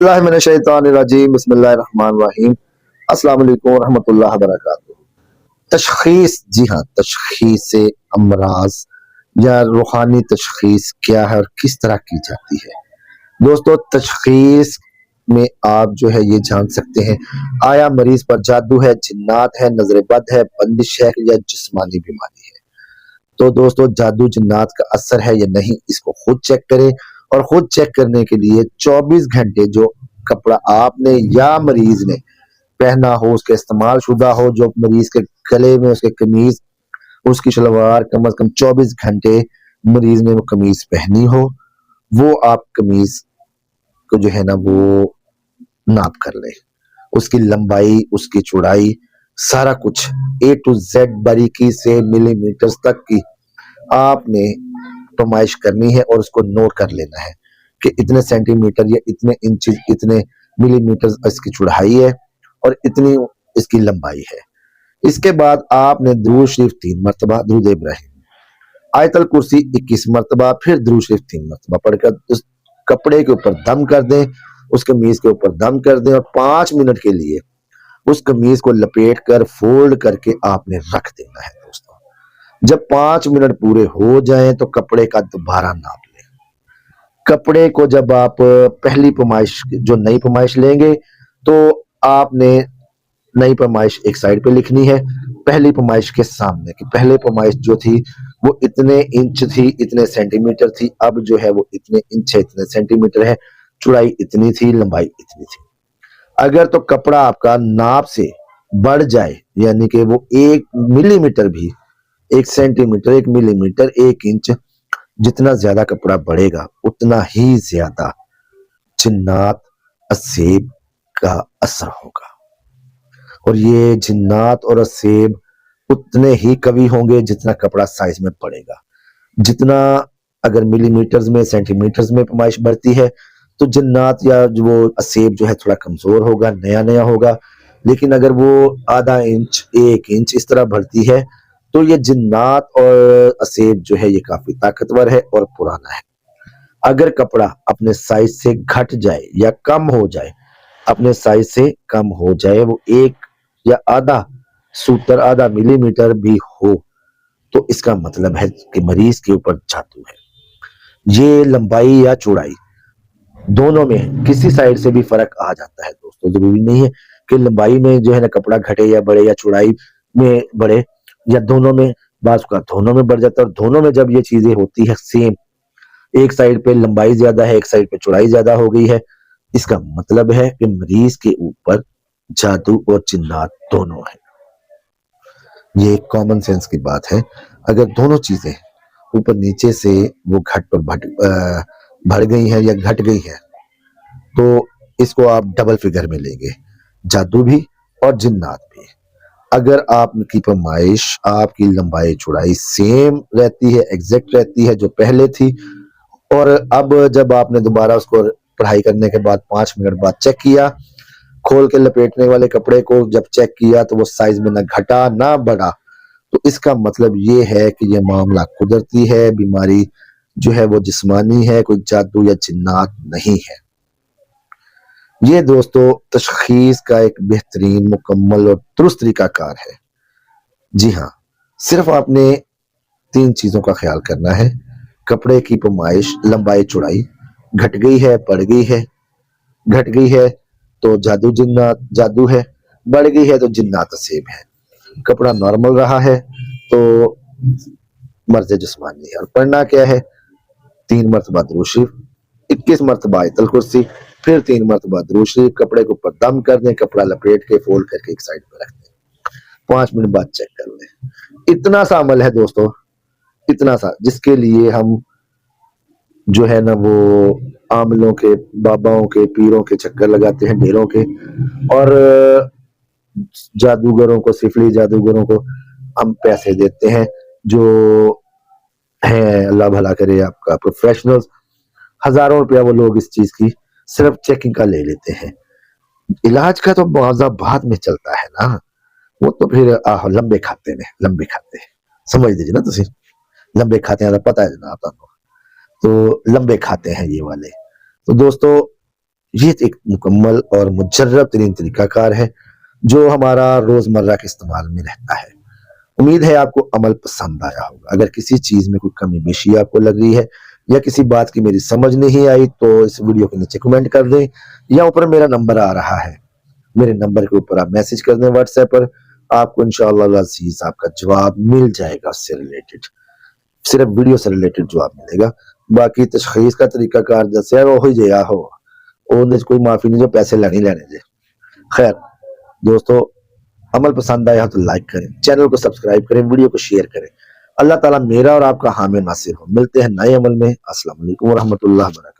बिस्मिल्लाहिर्रहमानिर्रहीम बिस्मिल्लाहिर्रहमानिर्रहीम अस्सलाम वालेकुम रहमतुल्लाहि व बरकातुहू। तशख़ीस, जी हाँ, तशख़ीस अमराज या रूहानी तशख़ीस क्या है और किस तरह की जाती है। दोस्तों, तशख़ीस में आप जो है ये जान सकते हैं आया मरीज पर जादू है, जिन्नात है, नजर बद है, बंदिश है या जिस्मानी बीमारी है। तो दोस्तों, जादू जिन्नात का असर है या नहीं, इसको खुद चेक करें। और खुद चेक करने के लिए 24 घंटे जो कपड़ा आपने या मरीज ने पहना हो, उसका इस्तेमाल शुदा हो, जो मरीज के गले में उसके कमीज, उसकी शलवार कम से कम 24 घंटे मरीज ने वो कमीज पहनी हो, वो आप कमीज को जो है ना वो नाप कर ले। उसकी लंबाई, उसकी चौड़ाई, सारा कुछ ए टू जेड बारीकी से मिलीमीटर तक की आपने पैमाइश करनी है और उसको नोट कर लेना है कि इतने सेंटीमीटर या इतने इंच, इतने मिलीमीटर इसकी चौड़ाई है और इतनी इसकी लंबाई है। इसके बाद आपने दुरूद शरीफ 3 मरतबा, दुरूद इब्राहिम, आयतल कुर्सी 21 मरतबा, फिर दुरूद शरीफ 3 मरतबा पढ़कर उस कपड़े के ऊपर दम कर दें, उस कमीज के ऊपर दम कर दें और 5 मिनट के लिए उस कमीज को लपेट कर फोल्ड करके आपने रख देना है। दोस्तों, जब 5 मिनट पूरे हो जाएं तो कपड़े का दोबारा नाप लें। कपड़े को जब आप पहली पैमाइश, जो नई पैमाइश लेंगे, तो आपने नई पैमाइश एक साइड पे लिखनी है, पहली पैमाइश के सामने की। पहले पैमाइश जो थी वो इतने इंच थी, इतने सेंटीमीटर थी, अब जो है वो इतने इंच है, इतने सेंटीमीटर है, चौड़ाई इतनी थी, लंबाई इतनी थी। अगर तो कपड़ा आपका नाप से बढ़ जाए, यानी कि वो 1 मिलीमीटर भी, 1 सेंटीमीटर, 1 मिलीमीटर, 1 इंच, जितना ज्यादा कपड़ा बढ़ेगा उतना ही ज्यादा जिन्नात असेब का असर होगा। और ये जिन्नात और असेब उतने ही कवी होंगे जितना कपड़ा साइज में पड़ेगा। जितना अगर मिलीमीटर्स में, सेंटीमीटर्स में पैमाइश बढ़ती है तो जिन्नात या जो वो असेब जो है थोड़ा कमजोर होगा, नया नया होगा। लेकिन अगर वो आधा इंच, 1 इंच इस तरह बढ़ती है तो ये जिन्नात और असेब जो है ये काफी ताकतवर है और पुराना है। अगर कपड़ा अपने साइज से घट जाए या कम हो जाए, अपने साइज से कम हो जाए, वो 1 या आधा सूत्र, आधा मिलीमीटर भी हो, तो इसका मतलब है कि मरीज के ऊपर जादू है। ये लंबाई या चौड़ाई दोनों में किसी साइड से भी फर्क आ जाता है। दोस्तों, जरूरी नहीं है कि लंबाई में जो है ना कपड़ा घटे या बढ़े, या चौड़ाई में बढ़े, या दोनों में, बात का दोनों में बढ़ जाता है। और दोनों में जब ये चीजें होती है सेम, एक साइड पे लंबाई ज्यादा है, एक साइड पे चौड़ाई ज्यादा हो गई है, इसका मतलब है कि मरीज के ऊपर जादू और जिन्नात दोनों है। ये एक कॉमन सेंस की बात है। अगर दोनों चीजें ऊपर नीचे से वो घट पर बढ़ गई है या घट गई है, तो इसको आप डबल फिगर में लेंगे, जादू भी और जिन्नात भी। अगर आपकी पैमाइश, आपकी लंबाई चौड़ाई सेम रहती है, एग्जैक्ट रहती है जो पहले थी, और अब जब आपने दोबारा उसको पढ़ाई करने के बाद 5 मिनट बाद चेक किया, खोल के लपेटने वाले कपड़े को जब चेक किया तो वो साइज में ना घटा ना बढ़ा, तो इसका मतलब ये है कि ये मामला कुदरती है, बीमारी जो है वो जिस्मानी है, कोई जादू या जिन्नात नहीं है। ये दोस्तों तशखीस का एक बेहतरीन, मुकम्मल और दुरुस्त तरीकाकार है। जी हाँ, सिर्फ आपने 3 चीजों का ख्याल करना है। कपड़े की पैमाइश, लंबाई, चौड़ाई घट गई है, बढ़ गई है, घट गई है तो जादू जिन्नात जादू है, बढ़ गई है तो जिन्नात असेब है। कपड़ा नॉर्मल रहा है तो मर्ज जिस्मानी है। और पढ़ना क्या है? 3 मरतबा दुरूद शरीफ, 21 मरतबा आयतल कुर्सी, फिर 3 मरतबा दुरूद शरीफ। कपड़े के ऊपर दम कर दें, कपड़ा लपेट के फोल्ड करके एक साइड पर रख दें, 5 मिनट बाद चेक कर लें। इतना सा अमल है दोस्तों, इतना सा, जिसके लिए हम जो है ना वो आमलों के, बाबाओं के, पीरों के चक्कर लगाते हैं, ढेरों के, और जादूगरों को, सिफली जादूगरों को हम पैसे देते हैं, जो हैं, अल्लाह भला करे आपका, प्रोफेशनल्स। हजारों रुपया वो लोग इस चीज की सिर्फ चेकिंग का ले लेते हैं। इलाज का तो मुआवजा बाद में चलता है ना, वो तो फिर लंबे खाते में, लंबे खाते समझ लीजिए ना, तुम लंबे खाते हैं, पता है ना आपको, तो लंबे खाते हैं ये वाले। तो दोस्तों, ये एक मुकम्मल और मुजर्रब तरीन तरीकाकार है जो हमारा रोजमर्रा के इस्तेमाल में रहता है। उम्मीद है आपको अमल पसंद आया होगा। अगर किसी चीज में कोई कमी बेशी आपको लग रही है या किसी बात की मेरी समझ नहीं आई तो इस वीडियो के नीचे कमेंट कर दें या ऊपर मेरा नंबर आ रहा है, मेरे नंबर के ऊपर आप मैसेज कर दें व्हाट्सएप पर। आपको इंशाअल्लाह अज़ीज आपका जवाब मिल जाएगा उससे रिलेटेड, सिर्फ वीडियो से रिलेटेड जवाब मिलेगा। बाकी तशखीस का तरीकाकार दसिया वो ही जया हो, कोई माफी नहीं जो पैसे लेने लेने जे। खैर दोस्तों, अमल पसंद आया तो लाइक करें, चैनल को सब्सक्राइब करें, वीडियो को शेयर करें। अल्लाह ताला मेरा और आपका हामी नासिर हो। मिलते हैं नए अमल में। अस्सलाम वालेकुम व रहमतुल्लाहि व बरकातहू।